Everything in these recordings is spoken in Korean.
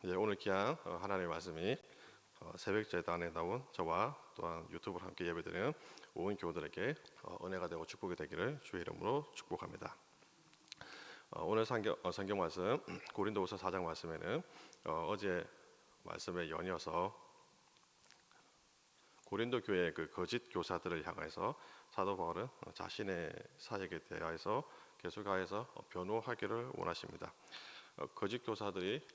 오늘 귀한 하나님의 말씀이 새벽 제단에 나온 저와 또한 유튜브를 함께 예배드리는 온 교우들에게 은혜가 되고 축복이 되기를 주의 이름으로 축복합니다. 오늘 성경 말씀 고린도후서 4장 말씀에는 어제 말씀에 연이어서 고린도 교회의 그 거짓 교사들을 향해서 사도 바울은 자신의 사역에 대하여서 계속하여서 변호하기를 원하십니다. 거짓 교사들이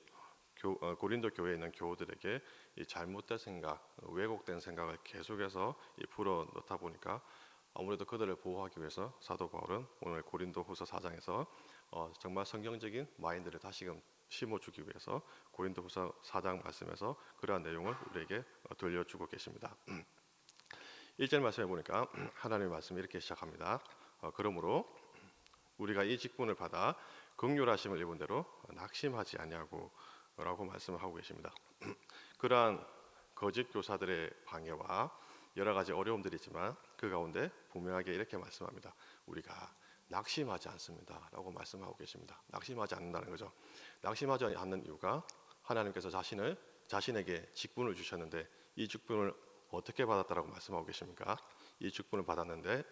고린도 교회에 있는 교우들에게 이 잘못된 생각, 왜곡된 생각을 계속해서 풀어 넣다 보니까 아무래도 그들을 보호하기 위해서 사도 바울은 오늘 고린도후서 4장에서 정말 성경적인 마인드를 다시금 심어주기 위해서 고린도후서 4장 말씀에서 그러한 내용을 우리에게 들려주고 계십니다. 1절 말씀해 보니까 하나님의 말씀이 이렇게 시작합니다. 그러므로 우리가 이 직분을 받아 긍휼하심을 입은 대로 낙심하지 아니하고 라고 말씀을 하고 계십니다. 그러한 거짓 교사들의 방해와 여러 가지 어려움들이 있지만 그 가운데 분명하게 이렇게 말씀합니다. 우리가 낙심하지 않습니다 라고 말씀하고 계십니다. 낙심하지 않는다는 거죠. 낙심하지 않는 이유가 하나님께서 자신에게 직분을 주셨는데 이 직분을 어떻게 받았다라고 말씀하고 계십니까? 이 직분을 받았는데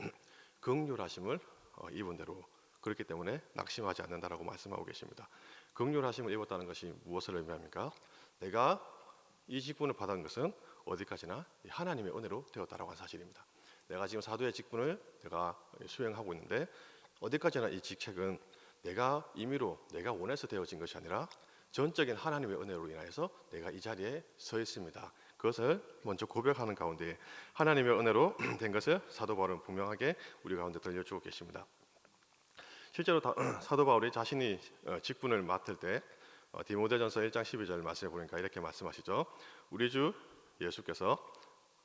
긍휼하심을 입은 대로, 그렇기 때문에 낙심하지 않는다라고 말씀하고 계십니다. 긍휼하심을 입었다는 것이 무엇을 의미합니까? 내가 이 직분을 받은 것은 어디까지나 하나님의 은혜로 되었다라고 하는 사실입니다. 내가 지금 사도의 직분을 내가 수행하고 있는데 어디까지나 이 직책은 내가 임의로 내가 원해서 되어진 것이 아니라 전적인 하나님의 은혜로 인하여서 내가 이 자리에 서 있습니다. 그것을 먼저 고백하는 가운데 하나님의 은혜로 된 것을 사도 바울은 분명하게 우리 가운데 들려주고 계십니다. 실제로 사도 바울이 자신이 직분을 맡을 때 디모데전서 1장 12절 말씀해 보니까 이렇게 말씀하시죠. 우리 주 예수께서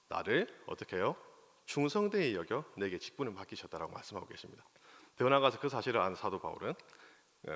나를 어떻게 해요? 충성되이 여겨 내게 직분을 맡기셨다라고 말씀하고 계십니다. 더 나아가서 그 사실을 아는 사도 바울은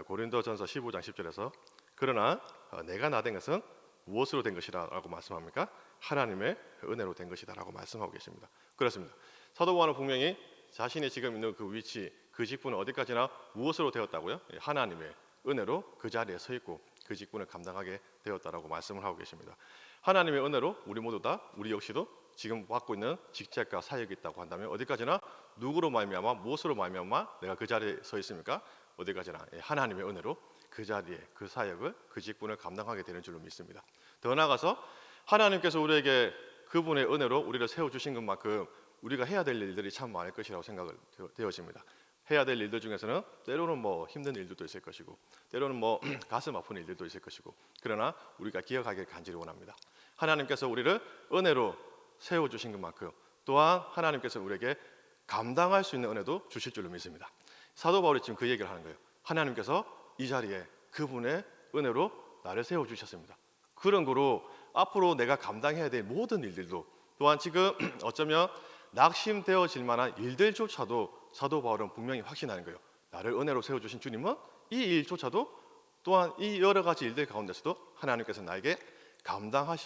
고린도전서 15장 10절에서 그러나 내가 나 된 것은 무엇으로 된 것이라고 말씀합니까? 하나님의 은혜로 된 것이다라고 말씀하고 계십니다. 그렇습니다. 사도 바울은 분명히 자신이 지금 있는 그 위치, 그 직분은 어디까지나 무엇으로 되었다고요? 하나님의 은혜로 그 자리에 서 있고 그 직분을 감당하게 되었다라고 말씀을 하고 계십니다. 하나님의 은혜로 우리 모두 다, 우리 역시도 지금 받고 있는 직책과 사역이 있다고 한다면 어디까지나 누구로 말미암아 무엇으로 말미암아 내가 그 자리에 서 있습니까? 어디까지나 하나님의 은혜로 그 자리에 그 사역을, 그 직분을 감당하게 되는 줄로 믿습니다. 더 나아가서 하나님께서 우리에게 그분의 은혜로 우리를 세워주신 것만큼 우리가 해야 될 일들이 참 많을 것이라고 생각을 되어집니다. 해야 될 일들 중에서는 때로는 힘든 일들도 있을 것이고 때로는 가슴 아픈 일들도 있을 것이고, 그러나 우리가 기억하길 간절히 원합니다. 하나님께서 우리를 은혜로 세워주신 것만큼 또한 하나님께서 우리에게 감당할 수 있는 은혜도 주실 줄로 믿습니다. 사도 바울이 지금 그 얘기를 하는 거예요. 하나님께서 이 자리에 그분의 은혜로 나를 세워주셨습니다. 그런 거로 앞으로 내가 감당해야 될 모든 일들도, 또한 지금 어쩌면 낙심되어질 만한 일들조차도 사도 바울은 분명히 확신하는 거예요. 나를 은혜로 세워주신 주님은 이 일조차도, 또한 이 여러 가지 일들 가운데서도 하나님께서 나에게 감당할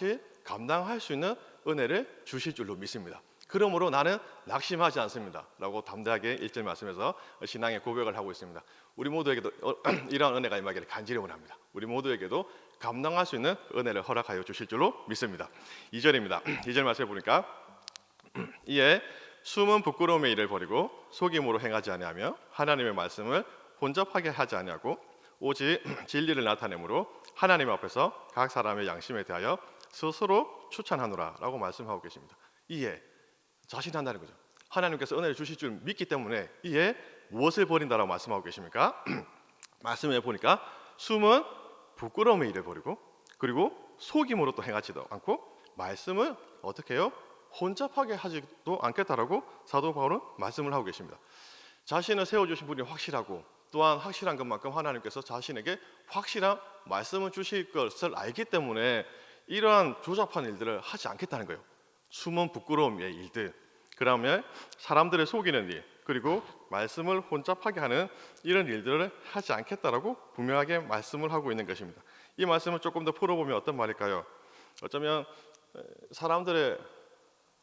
수 있는 은혜를 주실 줄로 믿습니다. 그러므로 나는 낙심하지 않습니다 라고 담대하게 1절 말씀에서 신앙의 고백을 하고 있습니다. 우리 모두에게도 이러한 은혜가 임하기를 간절히 원합니다. 우리 모두에게도 감당할 수 있는 은혜를 허락하여 주실 줄로 믿습니다. 2절입니다. 2절 말씀해 보니까 이에 숨은 부끄러움의 일을 버리고 속임으로 행하지 아니하며 하나님의 말씀을 혼잡하게 하지 아니하고 오직 진리를 나타내므로 하나님 앞에서 각 사람의 양심에 대하여 스스로 추천하노라 라고 말씀하고 계십니다. 이에 자신한다는 거죠. 하나님께서 은혜를 주실 줄 믿기 때문에 이에 무엇을 버린다라고 말씀하고 계십니까? 말씀해 보니까 숨은 부끄러움의 일을 버리고, 그리고 속임으로 또 행하지도 않고 말씀을 어떻게 해요? 혼잡하게 하지도 않겠다라고 사도 바울은 말씀을 하고 계십니다. 자신을 세워주신 분이 확실하고 또한 확실한 것만큼 하나님께서 자신에게 확실한 말씀을 주실 것을 알기 때문에 이러한 조잡한 일들을 하지 않겠다는 거예요. 숨은 부끄러움의 일들, 그러면 사람들을 속이는 일, 그리고 말씀을 혼잡하게 하는 이런 일들을 하지 않겠다라고 분명하게 말씀을 하고 있는 것입니다. 이 말씀을 조금 더 풀어보면 어떤 말일까요? 어쩌면 사람들의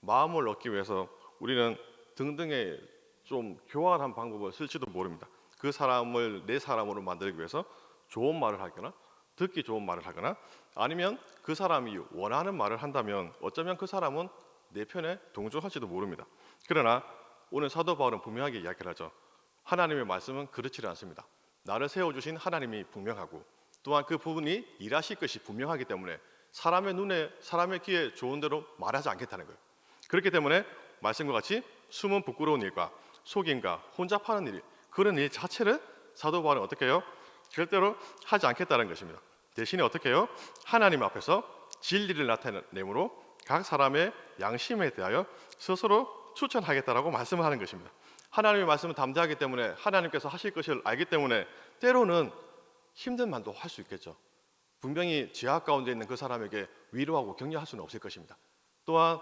마음을 얻기 위해서 우리는 등등의 좀 교활한 방법을 쓸지도 모릅니다. 그 사람을 내 사람으로 만들기 위해서 좋은 말을 하거나 듣기 좋은 말을 하거나 아니면 그 사람이 원하는 말을 한다면 어쩌면 그 사람은 내 편에 동조할지도 모릅니다. 그러나 오늘 사도 바울은 분명하게 이야기를 하죠. 하나님의 말씀은 그렇지를 않습니다. 나를 세워주신 하나님이 분명하고 또한 그 부분이 일하실 것이 분명하기 때문에 사람의 눈에 사람의 귀에 좋은 대로 말하지 않겠다는 거예요. 그렇기 때문에 말씀과 같이 숨은 부끄러운 일과 속임과 혼잡하는 일, 그런 일 자체를 사도 바울은 어떻게 해요? 절대로 하지 않겠다는 것입니다. 대신에 어떻게 해요? 하나님 앞에서 진리를 나타내므로 각 사람의 양심에 대하여 스스로 추천하겠다라고 말씀을 하는 것입니다. 하나님의 말씀을 담대하기 때문에 하나님께서 하실 것을 알기 때문에 때로는 힘든 말도 할 수 있겠죠. 분명히 죄악 가운데 있는 그 사람에게 위로하고 격려할 수는 없을 것입니다. 또한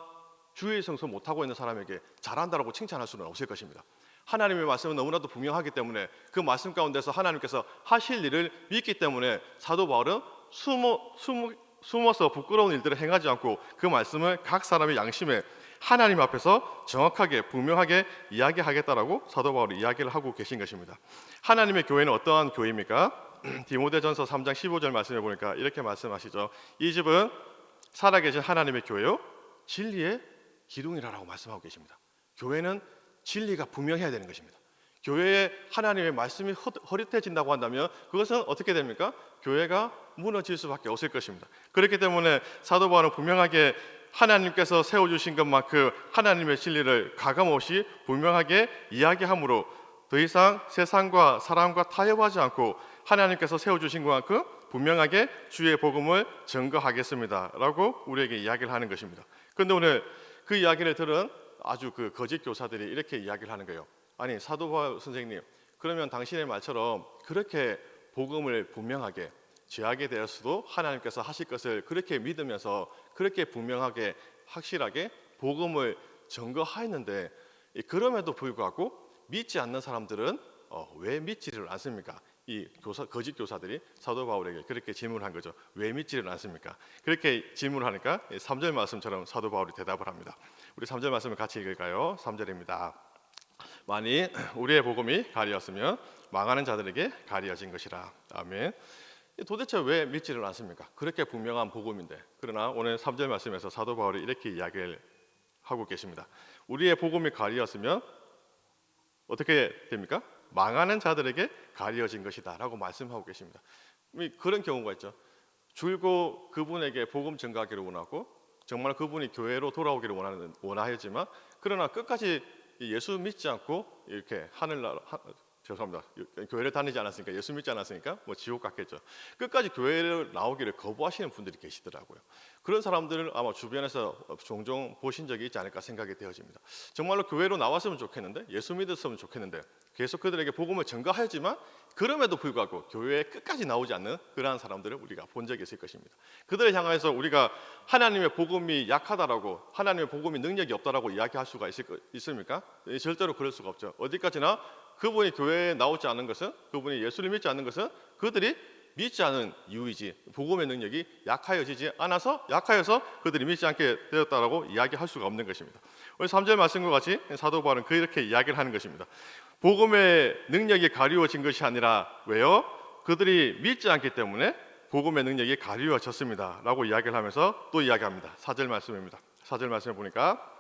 주의 성소 못하고 있는 사람에게 잘한다라고 칭찬할 수는 없을 것입니다. 하나님의 말씀은 너무나도 분명하기 때문에 그 말씀 가운데서 하나님께서 하실 일을 믿기 때문에 사도 바울은 숨어서 부끄러운 일들을 행하지 않고 그 말씀을 각 사람의 양심에 하나님 앞에서 정확하게 분명하게 이야기하겠다라고 사도 바울이 이야기를 하고 계신 것입니다. 하나님의 교회는 어떠한 교회입니까? 디모데전서 3장 15절 말씀해 보니까 이렇게 말씀하시죠. 이 집은 살아계신 하나님의 교회요 진리의 기둥이라고 말씀하고 계십니다. 교회는 진리가 분명해야 되는 것입니다. 교회에 하나님의 말씀이 허릿해진다고 한다면 그것은 어떻게 됩니까? 교회가 무너질 수밖에 없을 것입니다. 그렇기 때문에 사도 바울은 분명하게 하나님께서 세워주신 것만큼 하나님의 진리를 가감없이 분명하게 이야기함으로 더 이상 세상과 사람과 타협하지 않고 하나님께서 세워주신 것만큼 분명하게 주의 복음을 증거하겠습니다 라고 우리에게 이야기를 하는 것입니다. 그런데 오늘 그 이야기를 들은 아주 그 거짓 교사들이 이렇게 이야기를 하는 거예요. 아니 사도 바울 선생님, 그러면 당신의 말처럼 그렇게 복음을 분명하게 죄악에 대해서도 하나님께서 하실 것을 그렇게 믿으면서 그렇게 분명하게 확실하게 복음을 증거하였는데 그럼에도 불구하고 믿지 않는 사람들은 왜 믿지를 않습니까? 이 거짓 교사들이 사도 바울에게 그렇게 질문한 거죠. 왜 믿지를 않습니까? 그렇게 질문을 하니까 3절 말씀처럼 사도 바울이 대답을 합니다. 우리 3절 말씀을 같이 읽을까요? 3절입니다. 만일 우리의 복음이 가리었으면 망하는 자들에게 가리어진 것이라. 아멘. 도대체 왜 믿지를 않습니까? 그렇게 분명한 복음인데. 그러나 오늘 3절 말씀에서 사도 바울이 이렇게 이야기를 하고 계십니다. 우리의 복음이 가리었으면 어떻게 됩니까? 망하는 자들에게 가리어진 것이다 라고 말씀하고 계십니다. 그런 경우가 있죠. 줄곧 그분에게 복음 증거하기를 원하고 정말 그분이 교회로 돌아오기를 원하지만 그러나 끝까지 예수 믿지 않고 이렇게 하늘나라 죄송합니다. 교회를 다니지 않았으니까 예수 믿지 않았으니까 뭐 지옥 같겠죠. 끝까지 교회를 나오기를 거부하시는 분들이 계시더라고요. 그런 사람들을 아마 주변에서 종종 보신 적이 있지 않을까 생각이 되어집니다. 정말로 교회로 나왔으면 좋겠는데 예수 믿었으면 좋겠는데 계속 그들에게 복음을 전가하지만 그럼에도 불구하고 교회에 끝까지 나오지 않는 그러한 사람들을 우리가 본 적이 있을 것입니다. 그들을 향해서 우리가 하나님의 복음이 약하다라고 하나님의 복음이 능력이 없다라고 이야기할 수가 있습니까? 절대로 그럴 수가 없죠. 어디까지나 그분이 교회에 나오지 않는 것은 그분이 예수를 믿지 않는 것은 그들이 믿지 않은 이유이지 복음의 능력이 약하여서 그들이 믿지 않게 되었다라고 이야기할 수가 없는 것입니다. 오늘 3절 말씀과 같이 사도 바울은 그렇게 이야기를 하는 것입니다. 복음의 능력이 가리워진 것이 아니라 왜요? 그들이 믿지 않기 때문에 복음의 능력이 가리워졌습니다 라고 이야기를 하면서 또 이야기합니다. 4절 말씀입니다. 4절 말씀을 보니까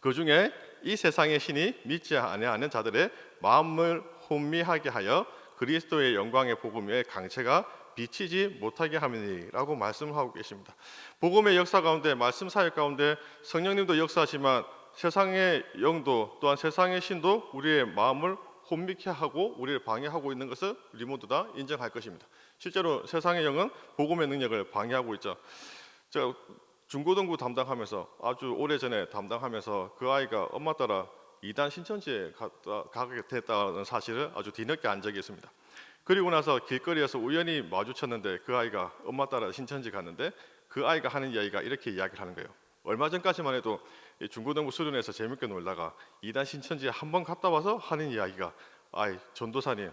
그 중에 이 세상의 신이 믿지 아니하는 자들의 마음을 혼미하게 하여 그리스도의 영광의 복음의 강체가 비치지 못하게 함이라고 말씀하고 계십니다. 복음의 역사 가운데 말씀 사역 가운데 성령님도 역사하지만 세상의 영도 또한 세상의 신도 우리의 마음을 혼미케 하고 우리를 방해하고 있는 것을 우리 모두 다 인정할 것입니다. 실제로 세상의 영은 복음의 능력을 방해하고 있죠. 제가 중고등부 담당하면서 아주 오래전에 담당하면서 그 아이가 엄마 따라 이단 신천지에 가게 됐다는 사실을 아주 뒤늦게 안 적이 있습니다. 그리고 나서 길거리에서 우연히 마주쳤는데 그 아이가 엄마 따라 신천지 갔는데 그 아이가 하는 이야기가 이렇게 이야기를 하는 거예요. 얼마 전까지만 해도 중고등부 수련회에서 재밌게 놀다가 이단 신천지에 한번 갔다 와서 하는 이야기가 전도사님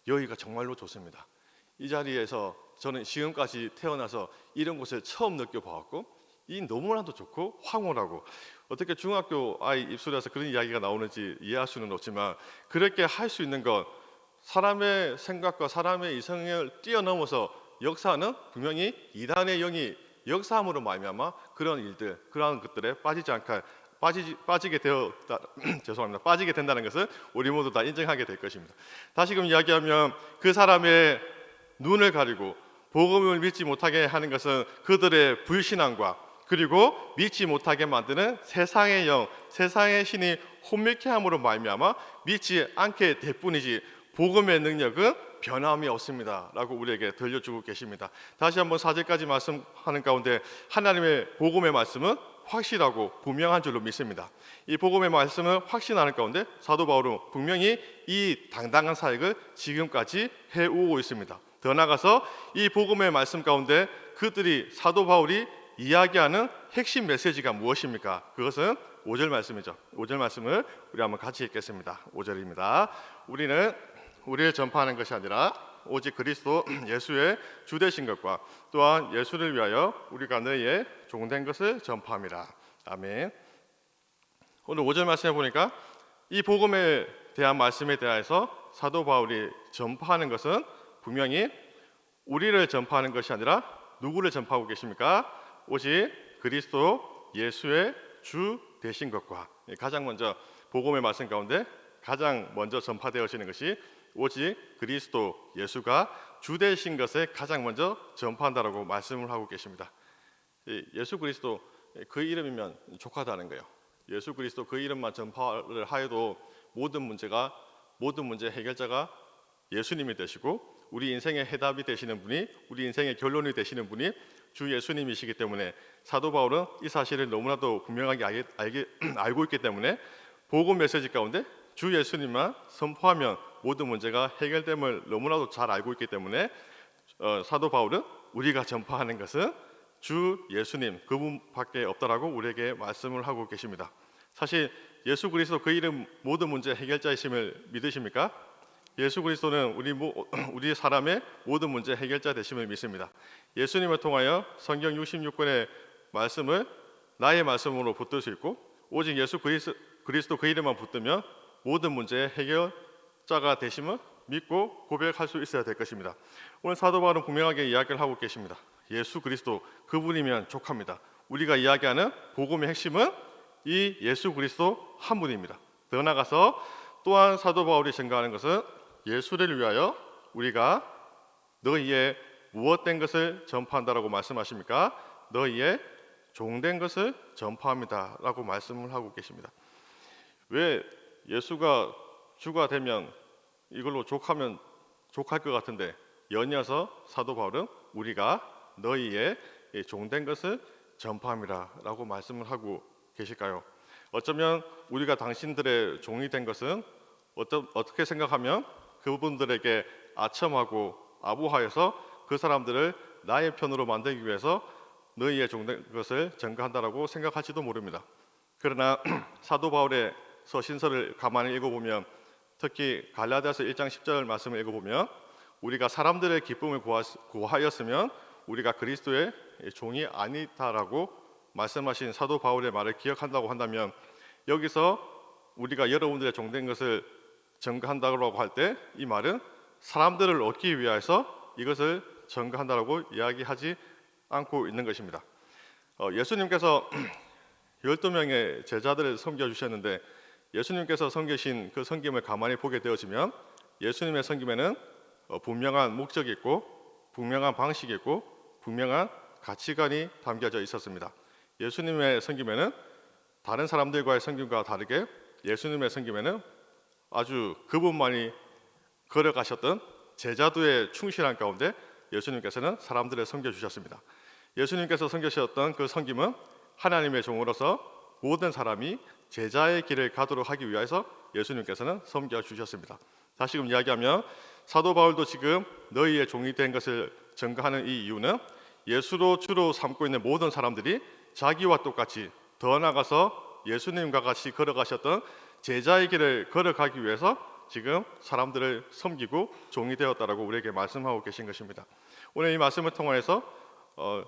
여기가 정말로 좋습니다. 이 자리에서 저는 지금까지 태어나서 이런 곳을 처음 느껴보았고 이 너무나도 좋고 황홀하고 어떻게 중학교 아이 입술에서 그런 이야기가 나오는지 이해할 수는 없지만 그렇게 할 수 있는 건 사람의 생각과 사람의 이성을 뛰어넘어서 역사는 분명히 이단의 영이 역사함으로 말미암아 그런 일들, 그러한 것들에 빠지게 되었다. 죄송합니다. 빠지게 된다는 것을 우리 모두 다 인정하게 될 것입니다. 다시금 이야기하면 그 사람의 눈을 가리고 복음을 믿지 못하게 하는 것은 그들의 불신앙과 그리고 믿지 못하게 만드는 세상의 영, 세상의 신이 혼미케 함으로 말미암아 믿지 않게 될 뿐이지 복음의 능력은 변함이 없습니다 라고 우리에게 들려주고 계십니다. 다시 한번 4절까지 말씀하는 가운데 하나님의 복음의 말씀은 확실하고 분명한 줄로 믿습니다. 이 복음의 말씀을 확신하는 가운데 사도 바울은 분명히 이 당당한 사역을 지금까지 해오고 있습니다. 더 나아가서 이 복음의 말씀 가운데 그들이 사도 바울이 이야기하는 핵심 메시지가 무엇입니까? 그것은 5절 말씀이죠. 5절 말씀을 우리 한번 같이 읽겠습니다. 5절입니다. 우리는 우리를 전파하는 것이 아니라 오직 그리스도 예수의 주 되신 것과 또한 예수를 위하여 우리가 너희의 종된 것을 전파함이라. 아멘. 오늘 5절 말씀해 보니까 이 복음에 대한 말씀에 대해서 사도 바울이 전파하는 것은 분명히 우리를 전파하는 것이 아니라 누구를 전파하고 계십니까? 오직 그리스도 예수의 주 되신 것과 가장 먼저 복음의 말씀 가운데 가장 먼저 전파되어지는 것이 오직 그리스도 예수가 주 되신 것에 가장 먼저 전파한다라고 말씀을 하고 계십니다. 예수 그리스도 그 이름이면 족하다는 거예요. 예수 그리스도 그 이름만 전파를 하여도 모든 문제 해결자가 예수님이 되시고 우리 인생의 해답이 되시는 분이 우리 인생의 결론이 되시는 분이 주 예수님이시기 때문에 사도 바울은 이 사실을 너무나도 분명하게 알고 있기 때문에 복음 메시지 가운데 주 예수님만 선포하면 모든 문제가 해결됨을 너무나도 잘 알고 있기 때문에 사도 바울은 우리가 전파하는 것은 주 예수님 그분밖에 없다라고 우리에게 말씀을 하고 계십니다. 사실 예수 그리스도 그 이름 모든 문제 해결자이심을 믿으십니까? 예수 그리스도는 우리 사람의 모든 문제 해결자 되심을 믿습니다. 예수님을 통하여 성경 66권의 말씀을 나의 말씀으로 붙들 수 있고 오직 예수 그리스도 그 이름만 붙들면 모든 문제의 해결자가 되심을 믿고 고백할 수 있어야 될 것입니다. 오늘 사도 바울은 분명하게 이야기를 하고 계십니다. 예수 그리스도 그분이면 족합니다. 우리가 이야기하는 복음의 핵심은 이 예수 그리스도 한 분입니다. 더 나아가서 또한 사도 바울이 증거하는 것은 예수를 위하여 우리가 너희의 무엇된 것을 전파한다라고 말씀하십니까? 너희의 종된 것을 전파합니다 라고 말씀을 하고 계십니다. 왜 예수가 주가 되면 이걸로 족할 것 같은데 연이어서 사도 바울은 우리가 너희의 종된 것을 전파함이라 라고 말씀을 하고 계실까요? 어쩌면 우리가 당신들의 종이 된 것은 어떻게 생각하면 그분들에게 아첨하고 아부하여서 그 사람들을 나의 편으로 만들기 위해서 너희의 종된 것을 전가한다라고 생각할지도 모릅니다. 그러나 사도 바울의 서신서를 가만히 읽어보면 특히 갈라디아서 1장 10절 말씀을 읽어보면 우리가 사람들의 기쁨을 구하였으면 우리가 그리스도의 종이 아니다라고 말씀하신 사도 바울의 말을 기억한다고 한다면 여기서 우리가 여러분들의 종된 것을 전가한다고 할 때 이 말은 사람들을 얻기 위해서 이것을 전가한다고 이야기하지 않고 있는 것입니다. 예수님께서 12명의 제자들을 섬겨주셨는데 예수님께서 섬기신 그 섬김을 가만히 보게 되어지면 예수님의 섬김에는 분명한 목적이 있고 분명한 방식이 있고 분명한 가치관이 담겨져 있었습니다. 예수님의 섬김에는 다른 사람들과의 섬김과 다르게 예수님의 섬김에는 아주 그분만이 걸어가셨던 제자도의 충실한 가운데 예수님께서는 사람들을 섬겨주셨습니다. 예수님께서 섬기셨던 그 섬김은 하나님의 종으로서 모든 사람이 제자의 길을 가도록 하기 위해서 예수님께서는 섬겨주셨습니다. 다시금 이야기하면 사도 바울도 지금 너희의 종이 된 것을 증거하는 이 이유는 예수로 주로 삼고 있는 모든 사람들이 자기와 똑같이 더 나아가서 예수님과 같이 걸어가셨던 제자의 길을 걸어가기 위해서 지금 사람들을 섬기고 종이 되었다라고 우리에게 말씀하고 계신 것입니다. 오늘 이 말씀을 통해서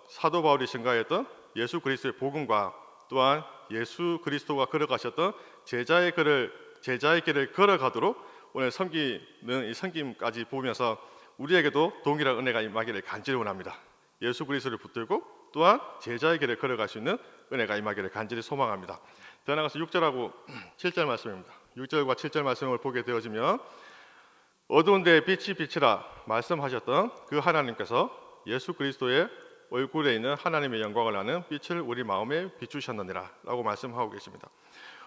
사도 바울이 증거했던 예수 그리스도의 복음과 또한 예수 그리스도가 걸어가셨던 제자의 길을 걸어가도록 오늘 섬기는 이 섬김까지 보면서 우리에게도 동일한 은혜가 임하기를 간절히 원합니다. 예수 그리스도를 붙들고 또한 제자의 길을 걸어갈 수 있는 은혜가 임하기를 간절히 소망합니다. 더 나아가서 6절하고 7절 말씀입니다. 6절과 7절 말씀을 보게 되어지면 어두운 데에 빛이 비치라 말씀하셨던 그 하나님께서 예수 그리스도의 얼굴에 있는 하나님의 영광을 아는 빛을 우리 마음에 비추셨느니라 라고 말씀하고 계십니다.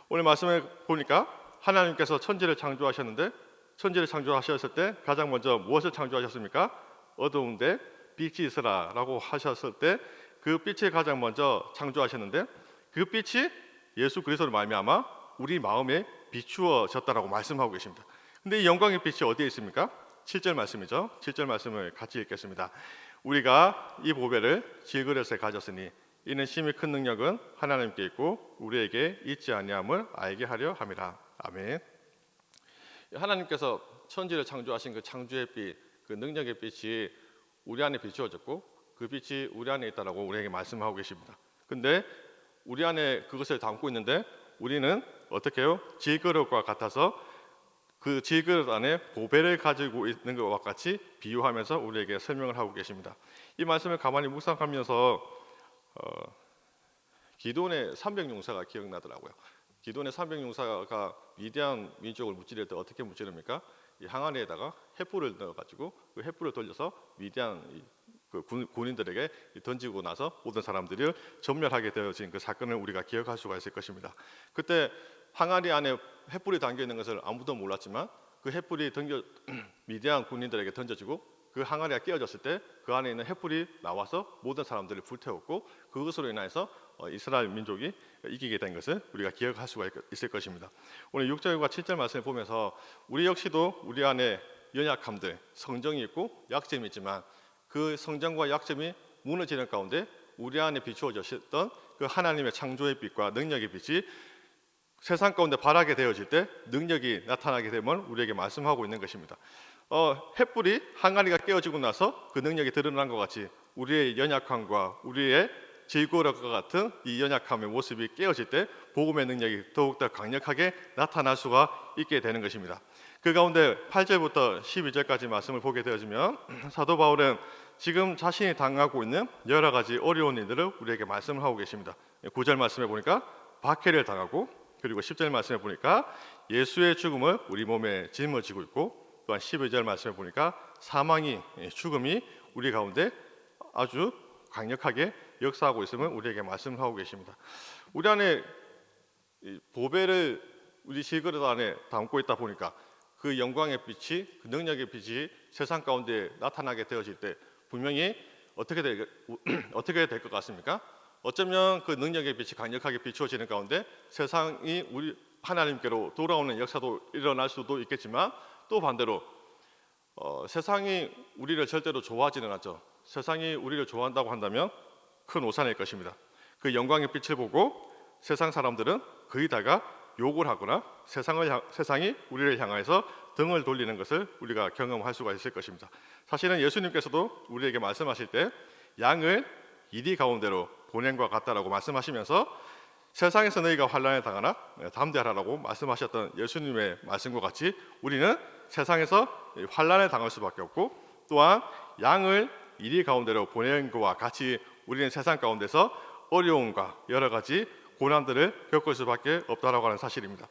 오늘 말씀을 보니까 하나님께서 천지를 창조하셨는데 천지를 창조하셨을 때 가장 먼저 무엇을 창조하셨습니까? 어두운 데 빛이 있으라 라고 하셨을 때 그 빛을 가장 먼저 창조하셨는데 그 빛이 예수 그리스도를 말미암아 우리 마음에 비추어졌다라고 말씀하고 계십니다. 근데 이 영광의 빛이 어디에 있습니까? 7절 말씀이죠. 7절 말씀을 같이 읽겠습니다. 우리가 이 보배를 질그릇에 가졌으니 이는 심히 큰 능력은 하나님께 있고 우리에게 있지 아니함을 알게 하려 함이라. 아멘. 하나님께서 천지를 창조하신 그 창조의 빛, 그 능력의 빛이 우리 안에 비추어졌고 그 빛이 우리 안에 있다라고 우리에게 말씀하고 계십니다. 근데 우리 안에 그것을 담고 있는데 우리는 어떻게 해요? 질그릇과 같아서 그 질그릇 안에 보배를 가지고 있는 것과 같이 비유하면서 우리에게 설명을 하고 계십니다. 이 말씀을 가만히 묵상하면서 기도원의 300용사가 기억나더라고요. 기도원의 300용사가 미디안 민족을 무찌를 때 어떻게 무찌릅니까? 이 항아리에다가 횃불을 넣어가지고 그 횃불을 돌려서 미디안 그 군인들에게 던지고 나서 모든 사람들을 전멸하게 되어진 그 사건을 우리가 기억할 수가 있을 것입니다. 그때 항아리 안에 횃불이 담겨 있는 것을 아무도 몰랐지만 그 횃불이 미디안 군인들에게 던져지고 그 항아리가 깨어졌을 때 그 안에 있는 횃불이 나와서 모든 사람들을 불태웠고 그것으로 인해서 이스라엘 민족이 이기게 된 것을 우리가 기억할 수가 있을 것입니다. 오늘 6절과 7절 말씀을 보면서 우리 역시도 우리 안에 연약함들, 성정이 있고 약점이 있지만 그 성장과 약점이 무너지는 가운데 우리 안에 비추어졌던 그 하나님의 창조의 빛과 능력의 빛이 세상 가운데 바라게 되어질 때 능력이 나타나게 되면 우리에게 말씀하고 있는 것입니다. 횃불이 항아리가 깨어지고 나서 그 능력이 드러난 것 같이 우리의 연약함과 우리의 질그릇과 같은 이 연약함의 모습이 깨어질 때 복음의 능력이 더욱더 강력하게 나타날 수가 있게 되는 것입니다. 그 가운데 8절부터 12절까지 말씀을 보게 되어지면 사도 바울은 지금 자신이 당하고 있는 여러 가지 어려운 일들을 우리에게 말씀을 하고 계십니다. 9절 말씀에 보니까 박해를 당하고 그리고 10절 말씀에 보니까 예수의 죽음을 우리 몸에 짊어지고 있고 또한 12절 말씀에 보니까 죽음이 우리 가운데 아주 강력하게 역사하고 있음을 우리에게 말씀을 하고 계십니다. 우리 안에 보배를 우리 질그릇 안에 담고 있다 보니까 그 영광의 빛이, 그 능력의 빛이 세상 가운데 나타나게 되어질 때 분명히 어떻게 될 것 같습니까? 어쩌면 그 능력의 빛이 강력하게 비추어지는 가운데 세상이 우리 하나님께로 돌아오는 역사도 일어날 수도 있겠지만 또 반대로 세상이 우리를 절대로 좋아하지는 않죠. 세상이 우리를 좋아한다고 한다면 큰 오산일 것입니다. 그 영광의 빛을 보고 세상 사람들은 거의다가 욕을 하거나 세상이 우리를 향해서 등을 돌리는 것을 우리가 경험할 수가 있을 것입니다. 사실은 예수님께서도 우리에게 말씀하실 때 양을 이리 가운데로 보냄과 같다라고 말씀하시면서 세상에서 너희가 환난을 당하나 담대하라고 말씀하셨던 예수님의 말씀과 같이 우리는 세상에서 환난을 당할 수밖에 없고 또한 양을 이리 가운데로 보낸 것과 같이 우리는 세상 가운데서 어려움과 여러 가지 고난들을 겪을 수밖에 없다라고 하는 사실입니다.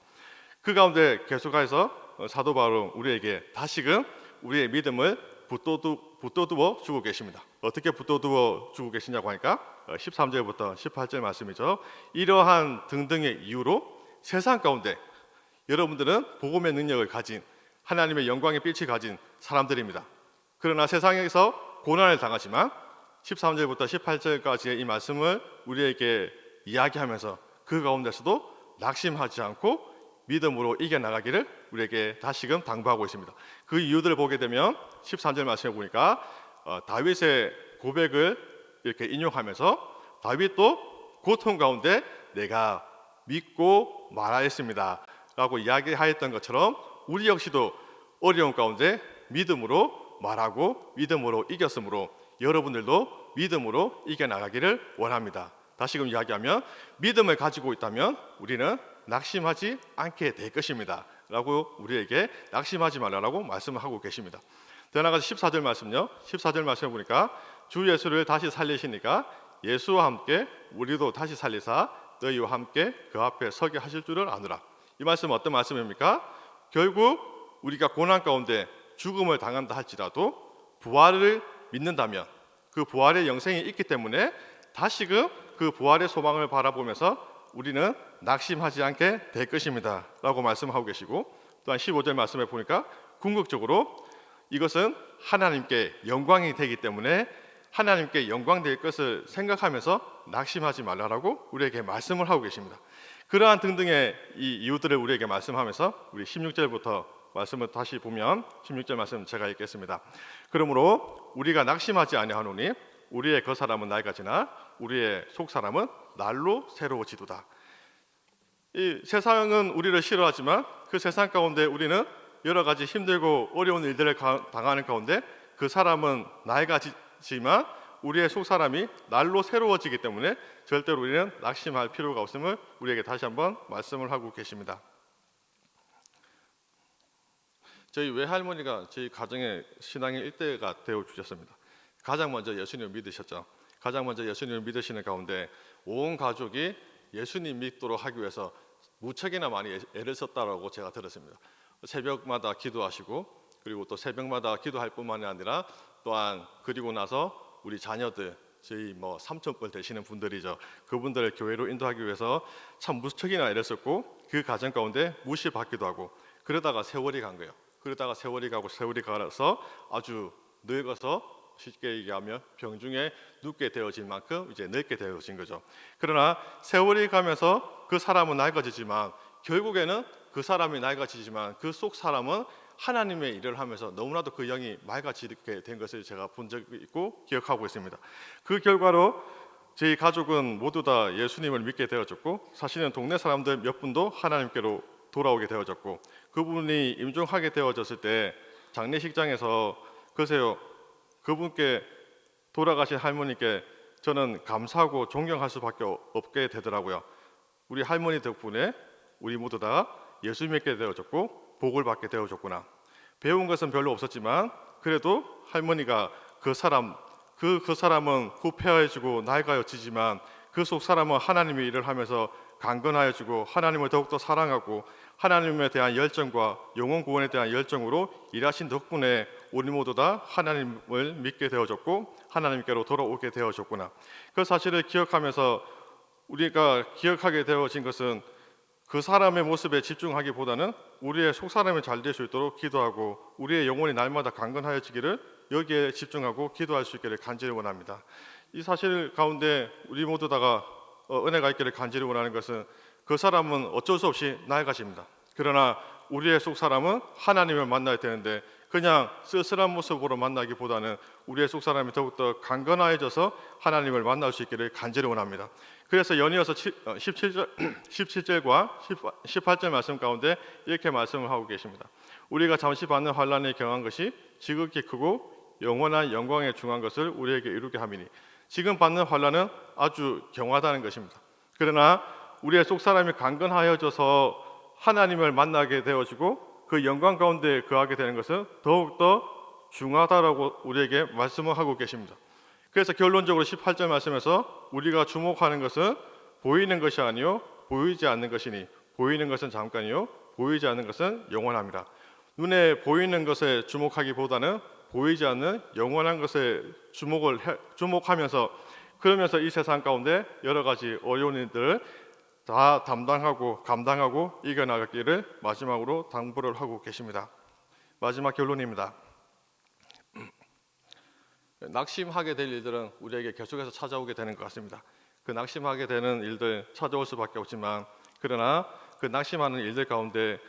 그 가운데 계속해서 사도 바울은 우리에게 다시금 우리의 믿음을 붙들어 주고 계십니다. 어떻게 붙들어 주고 계시냐고 하니까 13절부터 18절 말씀이죠. 이러한 등등의 이유로 세상 가운데 여러분들은 복음의 능력을 가진 하나님의 영광의 빛이 가진 사람들입니다. 그러나 세상에서 고난을 당하지만 13절부터 18절까지의 이 말씀을 우리에게 이야기하면서 그 가운데서도 낙심하지 않고 믿음으로 이겨나가기를 우리에게 다시금 당부하고 있습니다. 그 이유들을 보게 되면 13절 말씀에 보니까 다윗의 고백을 이렇게 인용하면서 다윗도 고통 가운데 내가 믿고 말하였습니다 라고 이야기하였던 것처럼 우리 역시도 어려운 가운데 믿음으로 말하고 믿음으로 이겼으므로 여러분들도 믿음으로 이겨나가기를 원합니다. 다시금 이야기하면 믿음을 가지고 있다면 우리는 낙심하지 않게 될 것입니다 라고 우리에게 낙심하지 말라고 말씀을 하고 계십니다. 더 나아가서 14절 말씀요. 14절 말씀을 보니까 주 예수를 다시 살리시니까 예수와 함께 우리도 다시 살리사 너희와 함께 그 앞에 서게 하실 줄을 아노라. 이 말씀은 어떤 말씀입니까? 결국 우리가 고난 가운데 죽음을 당한다 할지라도 부활을 믿는다면 그 부활의 영생이 있기 때문에 다시금 그 부활의 소망을 바라보면서 우리는 낙심하지 않게 될 것입니다 라고 말씀하고 계시고, 또한 15절 말씀에 보니까 궁극적으로 이것은 하나님께 영광이 되기 때문에 하나님께 영광 될 것을 생각하면서 낙심하지 말라라고 우리에게 말씀을 하고 계십니다. 그러한 등등의 이 이유들을 우리에게 말씀하면서 우리 16절부터 말씀을 다시 보면 16절 말씀 제가 읽겠습니다. 그러므로 우리가 낙심하지 아니하노니 우리의 겉사람은 낡아지나 우리의 속사람은 날로 새로워지도다. 이 세상은 우리를 싫어하지만 그 세상 가운데 우리는 여러 가지 힘들고 어려운 일들을 당하는 가운데 그 사람은 낡아지지만 우리의 속사람이 날로 새로워지기 때문에 절대로 우리는 낙심할 필요가 없음을 우리에게 다시 한번 말씀을 하고 계십니다. 저희 외할머니가 저희 가정의 신앙의 일대가 되어 주셨습니다. 가장 먼저 예수님을 믿으셨죠. 가장 먼저 예수님을 믿으시는 가운데 온 가족이 예수님 믿도록 하기 위해서 무척이나 많이 애를 썼다라고 제가 들었습니다. 새벽마다 기도하시고, 그리고 또 새벽마다 기도할 뿐만이 아니라 또한 그리고 나서 우리 자녀들, 저희 삼촌뻘 되시는 분들이죠. 그분들을 교회로 인도하기 위해서 참 무척이나 애를 썼고, 그 가정 가운데 무시받기도 하고, 그러다가 세월이 간 거예요. 그러다가 세월이 가고 세월이 가서 아주 늙어서 쉽게 얘기하면 병중에 눕게 되어진 만큼 이제 늙게 되어진 거죠. 그러나 세월이 가면서 그 사람은 낡아지지만 결국에는 그 사람이 낡아지지만 그 속 사람은 하나님의 일을 하면서 너무나도 그 영이 맑아지게 된 것을 제가 본 적이 있고 기억하고 있습니다. 그 결과로 저희 가족은 모두 다 예수님을 믿게 되어졌고, 사실은 동네 사람들 몇 분도 하나님께로 돌아오게 되어졌고, 그분이 임종하게 되어졌을 때 장례식장에서 글쎄요, 그분께 돌아가신 할머니께 저는 감사하고 존경할 수밖에 없게 되더라고요. 우리 할머니 덕분에 우리 모두 다 예수 믿게 되어졌고 복을 받게 되어졌구나. 배운 것은 별로 없었지만 그래도 할머니가 그 사람은 후패하여지고 낡아지지만 그 속 사람은 하나님의 일을 하면서 강건하여지고 하나님을 더욱더 사랑하고 하나님에 대한 열정과 영혼 구원에 대한 열정으로 일하신 덕분에 우리 모두 다 하나님을 믿게 되어졌고 하나님께로 돌아오게 되어졌구나. 그 사실을 기억하면서 우리가 기억하게 되어진 것은 그 사람의 모습에 집중하기보다는 우리의 속사람이 잘 될 수 있도록 기도하고 우리의 영혼이 날마다 강건하여지기를 여기에 집중하고 기도할 수 있기를 간절히 원합니다. 이 사실 가운데 우리 모두 다가 은혜가 있기를 간절히 원하는 것은 그 사람은 어쩔 수 없이 낡아집니다. 그러나 우리의 속사람은 하나님을 만나야 되는데 그냥 쓸쓸한 모습으로 만나기보다는 우리의 속사람이 더욱더 강건해져서 하나님을 만날 수 있기를 간절히 원합니다. 그래서 연이어서 17절과 18절 말씀 가운데 이렇게 말씀을 하고 계십니다. 우리가 잠시 받는 환난에 경한 것이 지극히 크고 영원한 영광에 중한 것을 우리에게 이루게 함이니, 지금 받는 환난은 아주 경하다는 것입니다. 그러나 우리의 속사람이 강건하여져서 하나님을 만나게 되어지고 그 영광 가운데 거하게 되는 것은 더욱더 중하다라고 우리에게 말씀을 하고 계십니다. 그래서 결론적으로 18절 말씀에서 우리가 주목하는 것은 보이는 것이 아니요 보이지 않는 것이니 보이는 것은 잠깐이요 보이지 않는 것은 영원합니다. 눈에 보이는 것에 주목하기보다는 보이지 않는 영원한 것에 주목하면서 그러면서 이 세상 가운데 여러 가지 어려운 일들을 다 담당하고 감당하고 이겨나가기를 마지막으로 당부를 하고 계십니다. 마지막 결론입니다. 낙심하게 될 일들은 우리에게 계속해서 찾아오게 되는 것 같습니다. 그 낙심하게 되는 일들 찾아올 수밖에 없지만 그러나 그 낙심하는 일들 가운데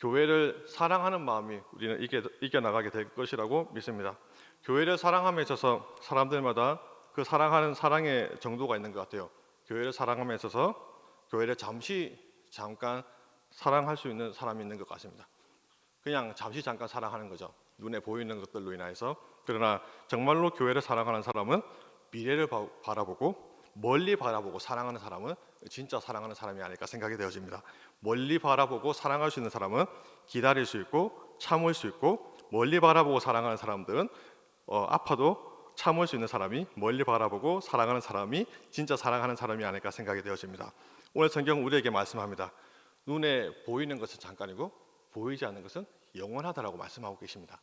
교회를 사랑하는 마음이 우리는 이겨나가게 될 것이라고 믿습니다. 교회를 사랑함에 있어서 사람들마다 그 사랑하는 사랑의 정도가 있는 것 같아요. 교회를 사랑함에 있어서 교회를 잠깐 사랑할 수 있는 사람이 있는 것 같습니다. 그냥 잠깐 사랑하는 거죠. 눈에 보이는 것들로 인해서. 그러나 정말로 교회를 사랑하는 사람은 미래를 바라보고 멀리 바라보고 사랑하는 사람은 진짜 사랑하는 사람이 아닐까 생각이 되어집니다. 멀리 바라보고 사랑할 수 있는 사람은 기다릴 수 있고 참을 수 있고 멀리 바라보고 사랑하는 사람들은 아파도 참을 수 있는 사람이, 멀리 바라보고 사랑하는 사람이 진짜 사랑하는 사람이 아닐까 생각이 되어집니다. 오늘 성경은 우리에게 말씀합니다. 눈에 보이는 것은 잠깐이고 보이지 않는 것은 영원하다라고 말씀하고 계십니다.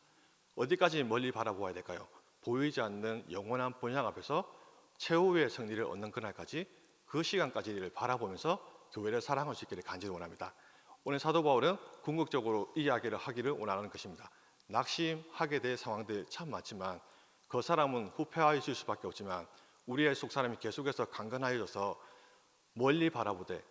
어디까지 멀리 바라보아야 될까요? 보이지 않는 영원한 본향 앞에서 최후의 승리를 얻는 그날까지, 그 시간까지를 바라보면서 교회를 사랑할 수 있기를 간절히 원합니다. 오늘 사도 바울은 궁극적으로 이 이야기를 하기를 원하는 것입니다. 낙심하게 될 상황들 참 많지만 그 사람은 후퇴하여 있을 수밖에 없지만 우리의 속 사람이 계속해서 강건하여져서 멀리 바라보되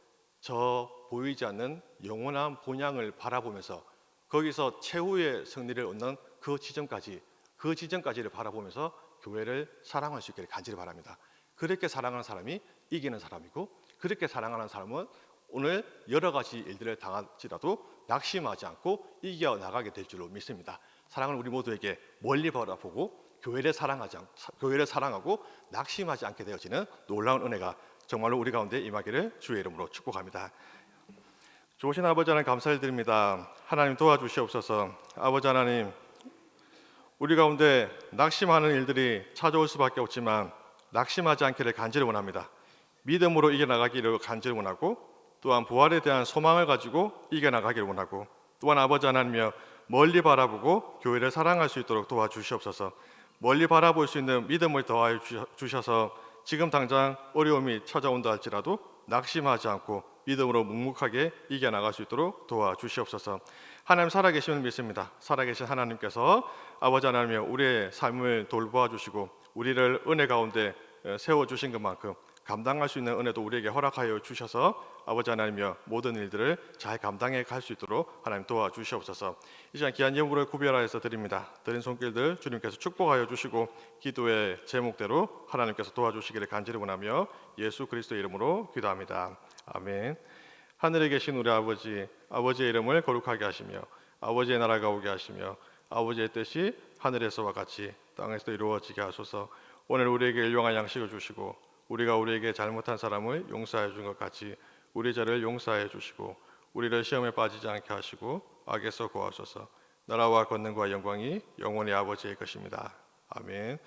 저 보이지 않는 영원한 본향을 바라보면서 거기서 최후의 승리를 얻는 그 지점까지를 바라보면서 교회를 사랑할 수 있기를 간절히 바랍니다. 그렇게 사랑하는 사람이 이기는 사람이고, 그렇게 사랑하는 사람은 오늘 여러 가지 일들을 당할지라도 낙심하지 않고 이겨 나가게 될 줄로 믿습니다. 사랑하는 우리 모두에게 멀리 바라보고 교회를 사랑하고 낙심하지 않게 되어지는 놀라운 은혜가 정말로 우리 가운데 임하기를 주의 이름으로 축복합니다. 좋으신 아버지 하나님 감사를 드립니다. 하나님 도와주시옵소서. 아버지 하나님, 우리 가운데 낙심하는 일들이 찾아올 수밖에 없지만 낙심하지 않기를 간절히 원합니다. 믿음으로 이겨나가기를 간절히 원하고, 또한 부활에 대한 소망을 가지고 이겨나가기를 원하고, 또한 아버지 하나님이여 멀리 바라보고 교회를 사랑할 수 있도록 도와주시옵소서. 멀리 바라볼 수 있는 믿음을 더하여 주셔서 지금 당장 어려움이 찾아온다 할지라도 낙심하지 않고 믿음으로 묵묵하게 이겨나갈 수 있도록 도와주시옵소서. 하나님 살아계심을 믿습니다. 살아계신 하나님께서 아버지 하나님이여 우리의 삶을 돌보아 주시고 우리를 은혜 가운데 세워주신 것만큼 감당할 수 있는 은혜도 우리에게 허락하여 주셔서 아버지 하나님이여 모든 일들을 잘 감당해 갈 수 있도록 하나님 도와주시옵소서. 이 시간 귀한 예물을 구별하여서 드립니다. 드린 손길들 주님께서 축복하여 주시고 기도의 제목대로 하나님께서 도와주시기를 간절히 원하며 예수 그리스도의 이름으로 기도합니다. 아멘. 하늘에 계신 우리 아버지, 아버지의 이름을 거룩하게 하시며 아버지의 나라가 오게 하시며 아버지의 뜻이 하늘에서와 같이 땅에서도 이루어지게 하소서. 오늘 우리에게 일용할 양식을 주시고 우리가 우리에게 잘못한 사람을 용서해 준 것 같이 우리 죄를 용서해 주시고 우리를 시험에 빠지지 않게 하시고 악에서 구하소서. 나라와 권능과 영광이 영원히 아버지의 것입니다. 아멘.